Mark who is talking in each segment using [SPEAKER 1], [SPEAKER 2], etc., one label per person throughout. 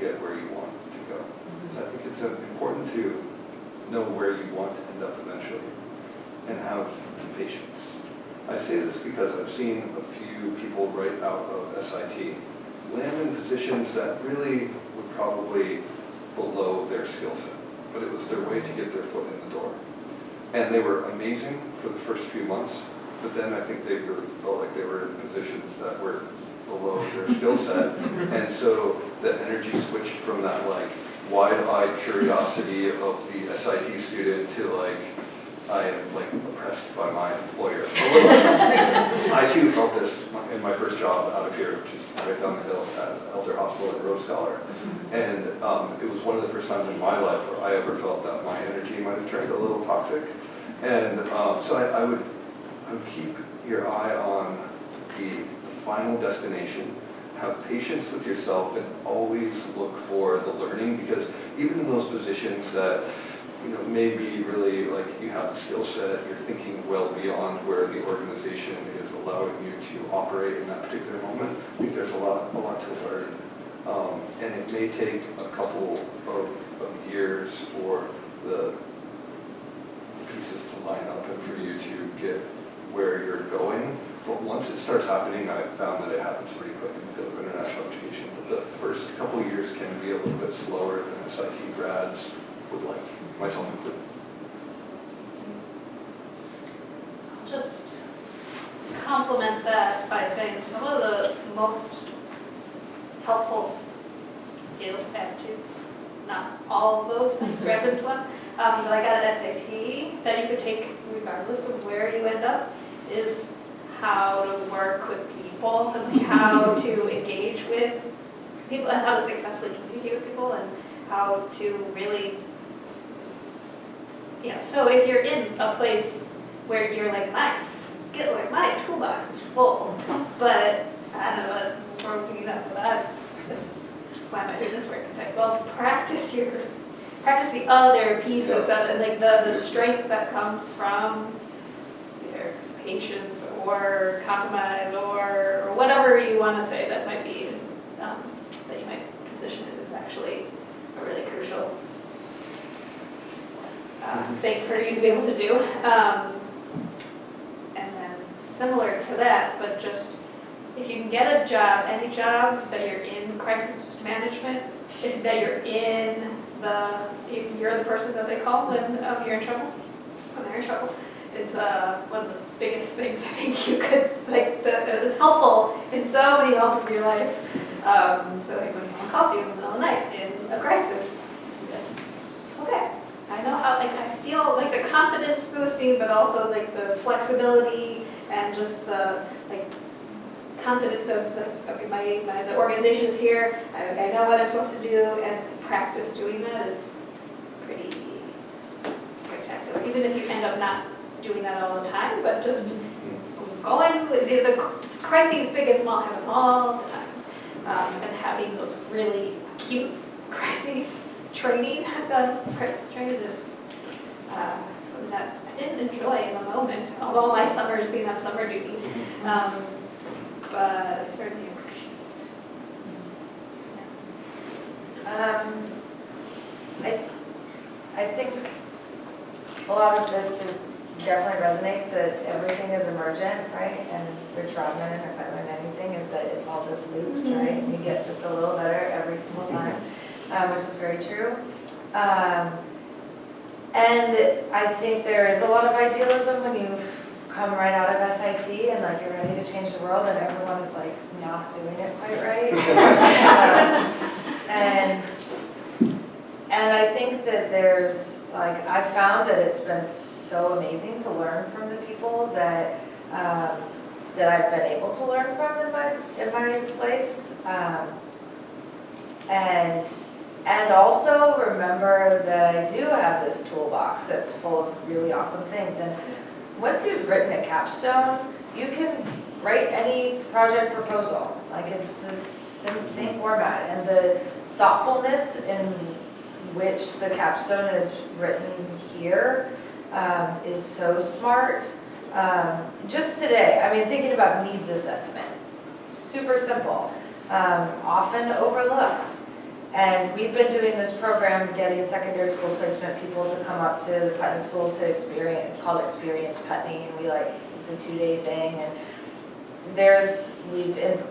[SPEAKER 1] get where you want to go. So I think it's important to know where you want to end up eventually and have patience. I say this because I've seen a few people right out of SIT land in positions that really were probably below their skill set, but it was their way to get their foot in the door. And they were amazing for the first few months, but then I think they really felt like they were in positions that were below their skill set. And so the energy switched from that like wide-eyed curiosity of the SIT student to like, I am like oppressed by my employer. I too felt this in my first job out of here, which is right down the hill at Elder Hospital in Rose Scholar. And it was one of the first times in my life where I ever felt that my energy might have turned a little toxic. And so I would keep your eye on the final destination, have patience with yourself, and always look for the learning, because even in those positions that maybe really like you have the skill set, you're thinking well beyond where the organization is allowing you to operate in that particular moment. I think there's a lot to learn. And it may take a couple of years for the pieces to line up and for you to get where you're going. But once it starts happening, I've found that it happens pretty quick in the field of international education. But the first couple of years can be a little bit slower than SIT grads would like, myself included.
[SPEAKER 2] I'll just complement that by saying some of the most helpful skills, attitudes, not all of those things wrapped into one, that I got at SAT that you could take regardless of where you end up is how to work with people and how to engage with people and how to successfully communicate with people and how to really, so if you're in a place where you're like, my toolbox is full, but I don't know, before we get after that, this is why am I doing this work? It's like, well, practice the other pieces that, like the strength that comes from either patience or compromise or whatever you want to say that might be, that you might position it as actually a really crucial thing for you to be able to do. And then similar to that, but just if you can get a job, any job that you're in crisis management, if you're the person that they call when you're in trouble, when they're in trouble, is one of the biggest things I think you could, that is helpful in so many realms of your life. So like when someone calls you in the middle of the night in a crisis, okay, I know how, I feel like the confidence boosting, but also like the flexibility and just the confidence of the organization is here. I know what I'm supposed to do, and practice doing that is pretty spectacular. Even if you end up not doing that all the time, but just going, the crises, big and small, happen all the time. And having those really acute crises training, crisis training is something that I didn't enjoy in the moment, although my summers being on summer duty. But I certainly appreciate
[SPEAKER 3] it. I think a lot of this definitely resonates that everything is emergent, right? And Rich Rodman, if I learned anything, is that it's all just loops, right? And you get just a little better every single time, which is very true. And I think there is a lot of idealism when you come right out of SIT and like you're ready to change the world, and everyone is like not doing it quite right. And I think that there's I've found that it's been so amazing to learn from the people that that I've been able to learn from in my place, and also remember that I do have this toolbox that's full of really awesome things. And once you've written a capstone, you can write any project proposal. It's the same format, and the thoughtfulness in which the capstone is written here is so smart. Just today, thinking about needs assessment, super simple, often overlooked. And we've been doing this program, getting secondary school placement people to come up to the Putney School to experience, it's called Experience Putney, and it's a 2-day thing, and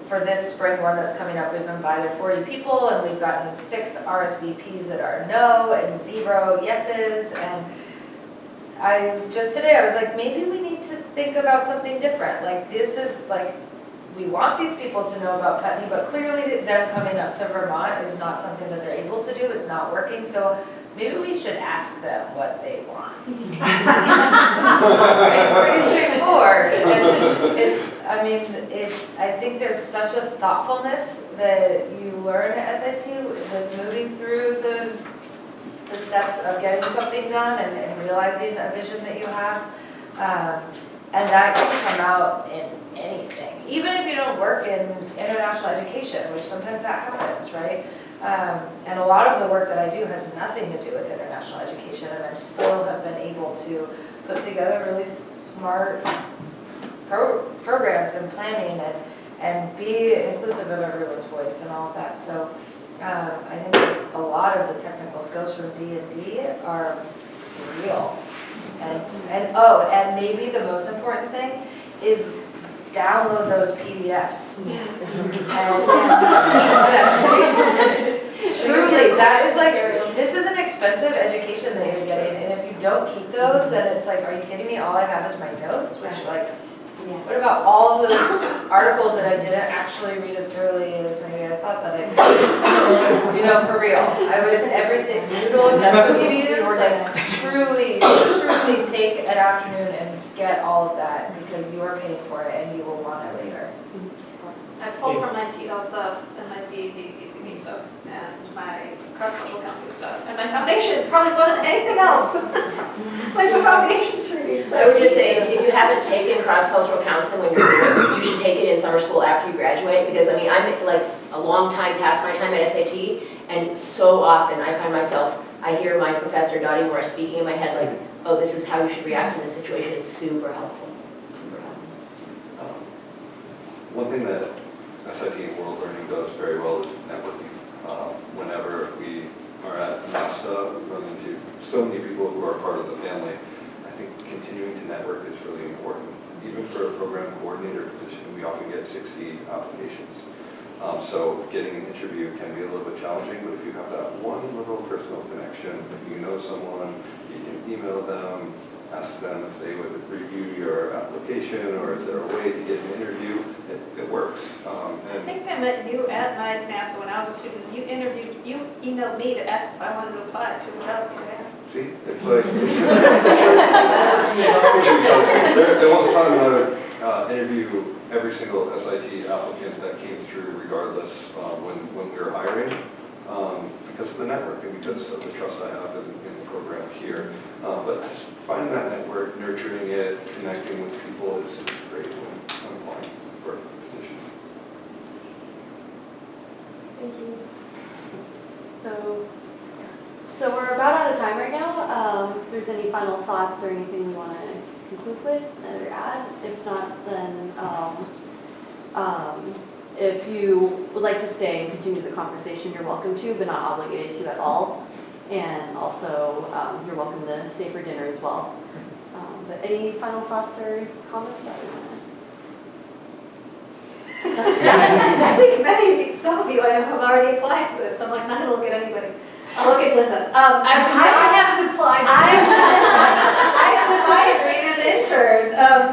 [SPEAKER 3] for this spring one that's coming up, we've invited 40 people, and we've gotten 6 RSVPs that are no, and 0 yeses, and today I was like, maybe we need to think about something different, like this is like, we want these people to know about Putney, but clearly them coming up to Vermont is not something that they're able to do, it's not working, so maybe we should ask them what they want. Pretty straightforward, and I think there's such a thoughtfulness that you learn at SIT with moving through the steps of getting something done and realizing a vision that you have. And that can come out in anything, even if you don't work in international education, which sometimes that happens, right? And a lot of the work that I do has nothing to do with international education, and I still have been able to put together really smart programs and planning and be inclusive of everyone's voice and all of that. So I think that a lot of the technical skills from D&D are real. And maybe the most important thing is download those PDFs. Truly, that is like, this is an expensive education that you're getting, and if you don't keep those, then it's like, are you kidding me? All I have is my notes, which like, what about all those articles that I didn't actually read as thoroughly as maybe I thought that I did? You know, for real. I would, everything, Moodle, if that's what you use, like truly take an afternoon and get all of that because you are paying for it and you will want it later.
[SPEAKER 2] I pulled from my TEL stuff and my DAD PCP stuff and my cross-cultural counseling stuff and my foundations, probably more than anything else. Like the foundations readings.
[SPEAKER 4] I would just say, if you haven't taken cross-cultural counseling when you're here, you should take it in summer school after you graduate, because I mean, I'm like a long time past my time at SAT, and so often I find myself, I hear my professor, Dottie Morris, speaking in my head like, oh, this is how you should react in this situation. It's super helpful, super helpful.
[SPEAKER 1] One thing that SIT and World Learning does very well is networking. Whenever we are at NAFSA, we run into so many people who are part of the family. I think continuing to network is really important. Even for a program coordinator position, we often get 60 applications. So getting an interview can be a little bit challenging, but if you have that one little personal connection, if you know someone, you can email them, ask them if they would review your application, or is there a way to get an interview? It works.
[SPEAKER 2] I think I met you at my NAFSA when I was a student. You emailed me to ask if I wanted to apply to a job, so I asked.
[SPEAKER 1] See, it's like, there was a time I interview every single SIT applicant that came through regardless when we were hiring, because of the network and because of the trust I have in the program here. But just finding that network, nurturing it, connecting with people is great when applying for positions.
[SPEAKER 5] Thank you. So we're about out of time right now. If there's any final thoughts or anything you want to conclude with or add, if not, then if you would like to stay and continue the conversation, you're welcome to, but not obligated to at all. And also, you're welcome to stay for dinner as well. But any final thoughts or comments that we want
[SPEAKER 2] I think some of you I know have already applied to this. I'm like, not gonna look at anybody. I'll look at Linda. I haven't applied. I have applied for an intern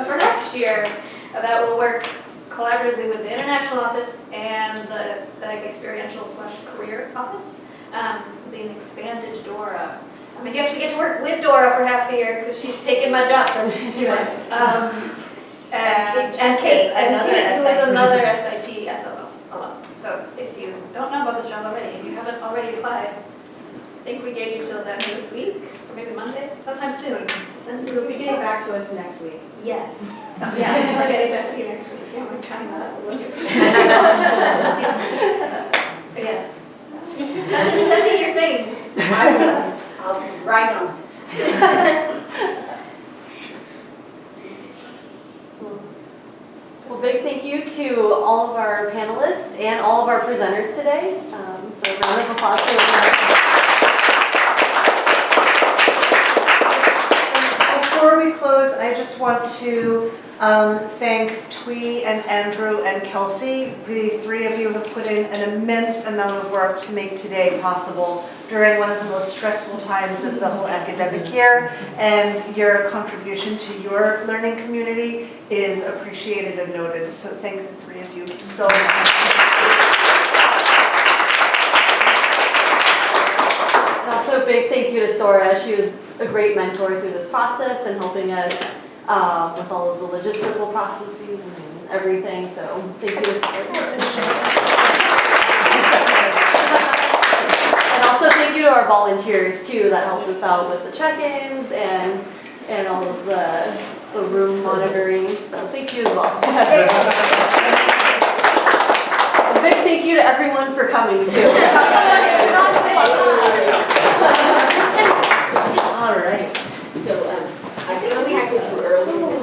[SPEAKER 2] for next year that will work collaboratively with the International Office and the experiential/career office. To be an expanded Dora. I mean, you actually get to work with Dora for half the year because she's taken my job for a few months. And Kate, who was another SIT SLO alum. So if you don't know about this job already, if you haven't already applied, I think we gave you till the end of this week, or maybe Monday, sometime soon, to send you.
[SPEAKER 6] You'll be getting back to us next week.
[SPEAKER 2] Yes. Yeah, we're getting back to you next week. Yeah, we're trying that out a little bit. But yes. Send me your things.
[SPEAKER 6] I will. I'll write them.
[SPEAKER 5] Well, big thank you to all of our panelists and all of our presenters today. So a round of applause. applause for them.
[SPEAKER 7] Before we close, I just want to thank Twee and Andrew and Kelsey. The three of you have put in an immense amount of work to make today possible during one of the most stressful times of the whole academic year, and your contribution to your learning community is appreciated and noted. So thank the three of you so much.
[SPEAKER 5] And also a big thank you to Sora. She was a great mentor through this process and helping us with all of the logistical processes and everything. So thank you to Sora. And also thank you to our volunteers too that helped us out with the check-ins and all of the room monitoring. So thank you as well. A big thank you to everyone for coming too.
[SPEAKER 7] All right.
[SPEAKER 4] So, I think we have to do early